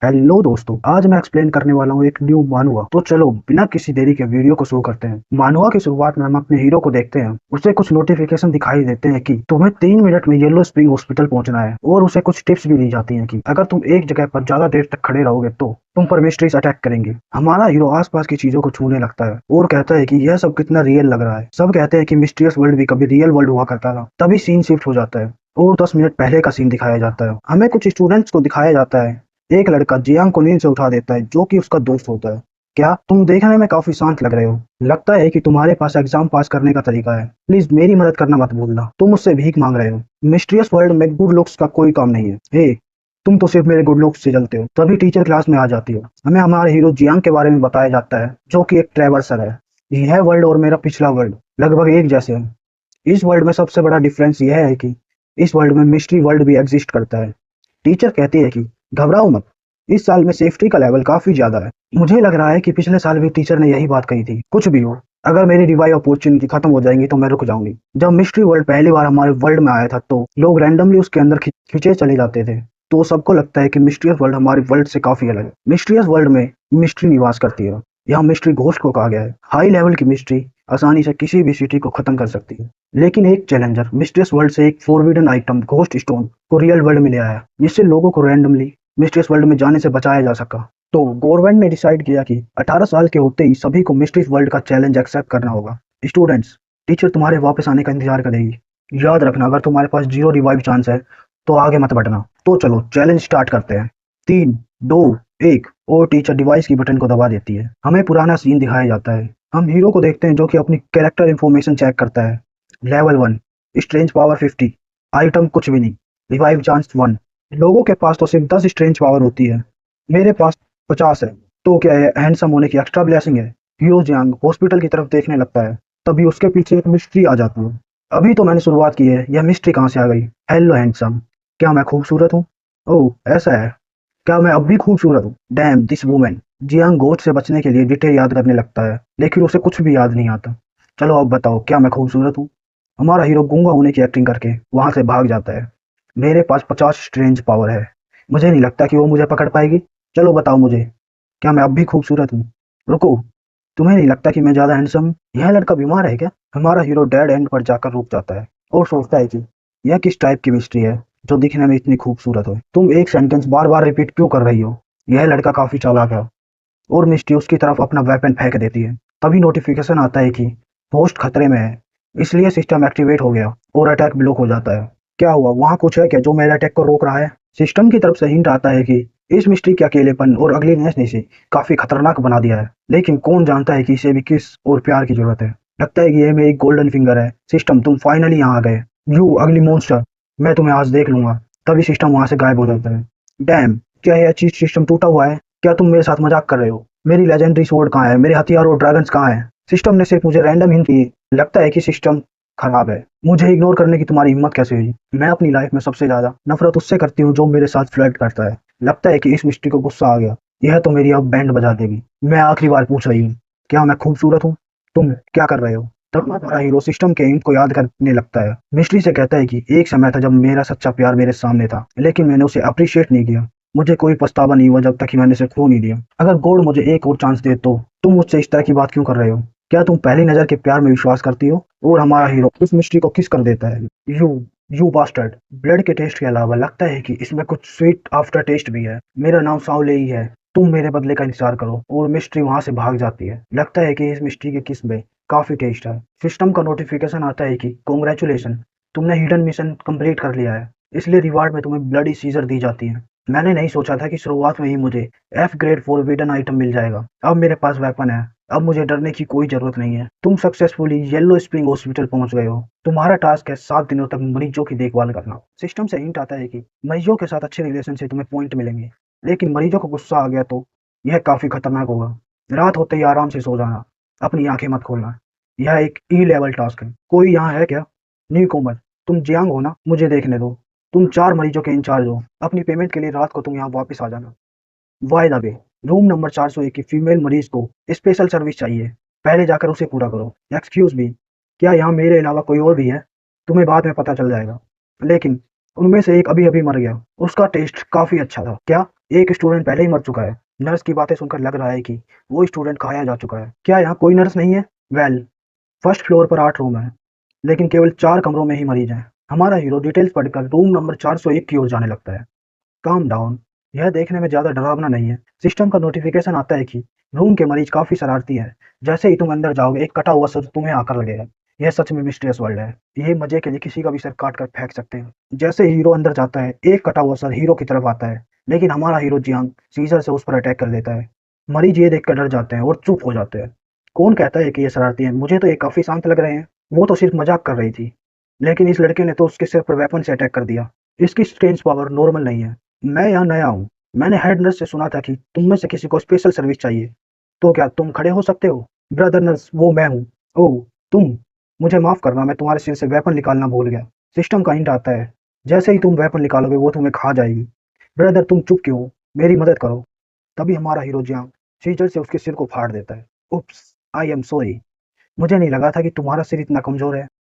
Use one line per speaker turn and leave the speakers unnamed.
Hello दोस्तों, आज मैं एक्सप्लेन करने वाला हूँ एक न्यू मानुआ। तो चलो बिना किसी देरी के वीडियो को शुरू करते हैं। मानुआ की शुरुआत में हम अपने हीरो को देखते हैं। उसे कुछ नोटिफिकेशन दिखाई देते हैं कि तुम्हें 3 मिनट में येलो स्प्रिंग हॉस्पिटल पहुंचना है, और उसे कुछ टिप्स भी दी जाती हैं कि अगर तुम एक जगह पर ज्यादा देर तक खड़े रहोगे तो तुम पर मिस्ट्रीज अटैक करेंगे। हमारा हीरो आसपास की चीजों को छूने लगता है और कहता है कि यह सब कितना रियल लग रहा है। सब कहते हैं कि मिस्टीरियस वर्ल्ड भी कभी रियल वर्ल्ड हुआ करता था। तभी सीन शिफ्ट हो जाता है और 10 मिनट पहले का सीन दिखाया जाता है। हमें कुछ स्टूडेंट्स को दिखाया जाता है। एक लड़का जियांग को नींद से उठा देता है, जो कि उसका दोस्त होता है। क्या तुम देखने में काफी शांत लग रहे हो? लगता है कि तुम्हारे पास एग्जाम पास करने का तरीका है। प्लीज मेरी मदद करना मत भूलना। तुम मुझसे भीख मांग रहे हो। मिस्टीरियस वर्ल्ड में गुड लुक्स का कोई काम नहीं है। हे, तुम तो सिर्फ मेरे गुड लुक्स से जलते हो। तभी टीचर क्लास में आ जाती हो। हमें हमारे हीरो जियांग के बारे में बताया जाता है, जो कि एक ट्रैवर्सर है। यह वर्ल्ड और मेरा पिछला वर्ल्ड लगभग एक जैसे हैं। इस वर्ल्ड में सबसे बड़ा डिफरेंस यह है कि इस वर्ल्ड में मिस्ट्री वर्ल्ड भी एग्जिस्ट करता है। टीचर कहती है कि घबराओ मत, इस साल में सेफ्टी का लेवल काफी ज्यादा है। मुझे लग रहा है कि पिछले साल भी टीचर ने यही बात कही थी। कुछ भी हो, अगर मेरी रिवाइव अपॉर्चुनिटी खत्म हो जाएंगी तो मैं रुक जाऊंगी। जब मिस्ट्री वर्ल्ड पहली बार हमारे वर्ल्ड में आया था तो लोग रैंडमली उसके अंदर खींचे चले जाते थे। तो सबको लगता है कि मिस्ट्रियस वर्ल्ड हमारे वर्ल्ड से काफी अलग है। मिस्ट्रियस वर्ल्ड में मिस्ट्री निवास करती है। यहाँ मिस्ट्री घोस्ट को कहा गया है। हाई लेवल की मिस्ट्री आसानी से किसी भी सिटी को खत्म कर सकती है। लेकिन एक चैलेंजर मिस्ट्रियस वर्ल्ड से एक फॉरबिडन आइटम घोस्ट स्टोन को रियल वर्ल्ड में ले आया, जिससे लोगों को रैंडमली मिस्ट्रियस वर्ल्ड में जाने से बचाया जा सका। तो गवर्नमेंट ने डिसाइड किया कि 18 साल के होते ही सभी को मिस्ट्रियस वर्ल्ड का चैलेंज एक्सेप्ट करना होगा। स्टूडेंट्स, टीचर तुम्हारे वापस आने का इंतजार करेगी। याद रखना, अगर तुम्हारे पास 0 रिवाइव चांस है तो आगे मत बढ़ना। तो चलो चैलेंज स्टार्ट करते हैं। 3, 2, 1 और टीचर डिवाइस की बटन को दबा देती है। हमें पुराना सीन दिखाया जाता है। हम हीरो को देखते हैं, जो कि अपनी कैरेक्टर इंफॉर्मेशन चेक करता है। लेवल 1, स्ट्रेंज पावर 50, आइटम कुछ भी नहीं, रिवाइव चांस 1। लोगों के पास तो सिर्फ 10 स्ट्रेंज पावर होती है, मेरे पास 50 है। तो क्या है, हैंडसम होने की एक्स्ट्रा ब्लेसिंग है? हीरो जियांग हॉस्पिटल की तरफ देखने लगता है। तभी उसके पीछे एक मिस्ट्री आ जाती है। अभी तो मैंने शुरुआत की है, यह मिस्ट्री कहाँ से आ गई? हेलो हैंडसम, क्या मैं खूबसूरत हूँ? ओह ऐसा है, क्या मैं अब भी खूबसूरत हूँ? Dam this women. जियांग गोद से बचने के लिए डिटेल याद करने लगता है, लेकिन उसे कुछ भी याद नहीं आता। चलो अब बताओ, क्या मैं खूबसूरत हूँ? हमारा हीरो गूंगा होने की एक्टिंग करके वहां से भाग जाता है। मेरे पास 50 स्ट्रेंज पावर है, मुझे नहीं लगता कि वो मुझे पकड़ पाएगी। चलो बताओ मुझे, क्या मैं अब भी खूबसूरत हूँ? रुको, तुम्हें नहीं लगता कि मैं ज्यादा हैंडसम? यह लड़का बीमार है क्या? हमारा हीरो डेड एंड पर जाकर रुक जाता है और सोचता है कि यह किस टाइप की मिस्ट्री है जो दिखने में इतनी खूबसूरत हो। तुम एक सेंटेंस बार बार रिपीट क्यों कर रही हो? यह लड़का काफी चालाक है और मिस्ट्री उसकी तरफ अपना वेपन फेंक देती है। तभी नोटिफिकेशन आता है कि होस्ट खतरे में है, इसलिए सिस्टम एक्टिवेट हो गया और अटैक ब्लॉक हो जाता है। क्या हुआ, वहां कुछ है क्या जो मेरे अटैक को रोक रहा है? सिस्टम की तरफ से हिंट आता है कि इस मिस्ट्री के अकेलेपन और अगलीनेस ने इसे काफी खतरनाक बना दिया है, लेकिन कौन जानता है कि इसे भी किस और प्यार की जरूरत है। लगता है कि यह मेरी गोल्डन फिंगर है। सिस्टम, तुम फाइनली यहाँ आ गए। यू अगली मॉन्स्टर, मैं तुम्हें आज देख लूंगा। तभी सिस्टम वहां से गायब हो जाता है। डैम, क्या यह चीज सिस्टम टूटा हुआ है? क्या तुम मेरे साथ मजाक कर रहे हो? मेरी लेजेंडरी स्वॉर्ड कहाँ है? मेरे हथियार और ड्रैगन्स कहाँ हैं? सिस्टम ने सिर्फ मुझे रैंडम हिंट दिए। लगता है कि सिस्टम खराब है। मुझे इग्नोर करने की तुम्हारी हिम्मत कैसे हुई? मैं अपनी लाइफ में सबसे ज्यादा नफरत उससे करती हूँ जो मेरे साथ फ्लर्ट करता है। लगता है कि इस मिस्ट्री को गुस्सा आ गया। यह तो मेरी अब बैंड बजा देगी। मैं आखिरी बार पूछ रही हूँ, क्या मैं खूबसूरत हूँ? तुम क्या कर रहे हो? तब हमारा हीरो सिस्टम के हिंट को याद करने लगता है। मिस्ट्री से कहता है कि एक समय था जब मेरा सच्चा प्यार मेरे सामने था, लेकिन मैंने उसे अप्रिशिएट नहीं किया। मुझे कोई पछतावा नहीं हुआ जब तक कि मैंने उसे खो नहीं दिया। अगर गॉड मुझे एक और चांस दे तो तुम मुझसे इस तरह की बात क्यों कर रहे हो? क्या तुम पहली नजर के प्यार में विश्वास करती हो? और हमारा हीरो इस मिस्ट्री को किस कर देता है। You you bastard. ब्लड के टेस्ट के अलावा लगता है कि इसमें कुछ स्वीट आफ्टर टेस्ट भी है। मेरा नाम साओले ही है। तुम मेरे बदले का इंतजार करो। और मिस्ट्री वहां से भाग जाती है। लगता है कि इस मिस्ट्री के किस में काफी टेस्ट है। सिस्टम का नोटिफिकेशन आता है कि कॉन्ग्रेचुलेशन, तुमने हिडन मिशन कंप्लीट कर लिया है, इसलिए रिवार्ड में तुम्हें ब्लडी सीजर दी जाती है। मैंने नहीं सोचा था कि शुरुआत में ही मुझे एफ ग्रेड फॉरबिडन आइटम मिल जाएगा। अब मेरे पास वेपन है, अब मुझे डरने की कोई जरूरत नहीं है। तुम सक्सेसफुली येलो स्प्रिंग हॉस्पिटल पहुंच गए हो। तुम्हारा टास्क है 7 दिनों तक मरीजों की देखभाल करना। सिस्टम से हिंट आता है कि मरीजों के साथ अच्छे रिलेशन से तुम्हें पॉइंट मिलेंगे, लेकिन मरीजों को गुस्सा आ गया तो यह काफी खतरनाक होगा। रात होते ही आराम से सो जाना, अपनी आंखें मत खोलना। यह एक ई लेवल टास्क है। कोई यहाँ है क्या? न्यू कॉमर, तुम जियांग हो ना? मुझे देखने दो। तुम 4 मरीजों के इंचार्ज हो। अपनी पेमेंट के लिए रात को तुम यहाँ वापस आ जाना। By the way, room number 401 की फीमेल मरीज को स्पेशल सर्विस चाहिए। पहले जाकर उसे पूरा करो। एक्सक्यूज मी, क्या यहाँ मेरे अलावा कोई और भी है? तुम्हें बाद में पता चल जाएगा। लेकिन उनमें से एक अभी अभी मर गया। उसका टेस्ट काफी अच्छा था। क्या? एक स्टूडेंट पहले ही मर चुका है? नर्स की बातें सुनकर लग रहा है कि वो स्टूडेंट खाया जा चुका है। क्या यहाँ कोई नर्स नहीं है? वेल, फर्स्ट फ्लोर पर 8 रूम है, लेकिन केवल 4 कमरों में ही मरीज हैं। हमारा हीरो डिटेल्स पढ़कर रूम नंबर 401 की ओर जाने लगता है। Calm down. यह देखने में ज्यादा डरावना नहीं है। सिस्टम का नोटिफिकेशन आता है कि रूम के मरीज काफी शरारती है। जैसे ही तुम अंदर जाओगे एक कटा हुआ सर तुम्हें आकर लगेगा। यह सच में मिस्टीरियस वर्ल्ड है। ये मजे के लिए किसी का भी सर काट कर फेंक सकते हैं। जैसे हीरो अंदर जाता है एक कटा हुआ सर हीरो की तरफ आता है, लेकिन हमारा हीरो जियांग सीजर से उस पर अटैक कर देता है। मरीज ये देखकर डर जाते हैं और चुप हो जाते हैं। कौन कहता है कि ये शरारती है? मुझे तो ये काफी शांत लग रहे हैं। वो तो सिर्फ मजाक कर रही थी, लेकिन इस लड़के ने तो उसके सिर पर वेपन से अटैक कर दिया। इसकी स्ट्रेंज पावर नॉर्मल नहीं है। मैं यहाँ नया हूँ। मैंने हेड नर्स से सुना था कि तुम में से किसी को स्पेशल सर्विस चाहिए। तो क्या तुम खड़े हो सकते हो? ब्रदर नर्स, वो मैं हूँ। ओह, तुम। मुझे माफ करना, मैं तुम्हारे सिर से वेपन निकालना भूल गया। सिस्टम का हिंट आता है, जैसे ही तुम वेपन निकालोगे वो तुम्हें खा जाएगी। ब्रदर, तुम चुप क्यों हो? मेरी मदद करो। तभी हमारा हीरो जियांग सीजर से उसके सिर को फाड़ देता है। उप्स, आई एम सॉरी। मुझे नहीं लगा था कि तुम्हारा सिर इतना कमजोर है।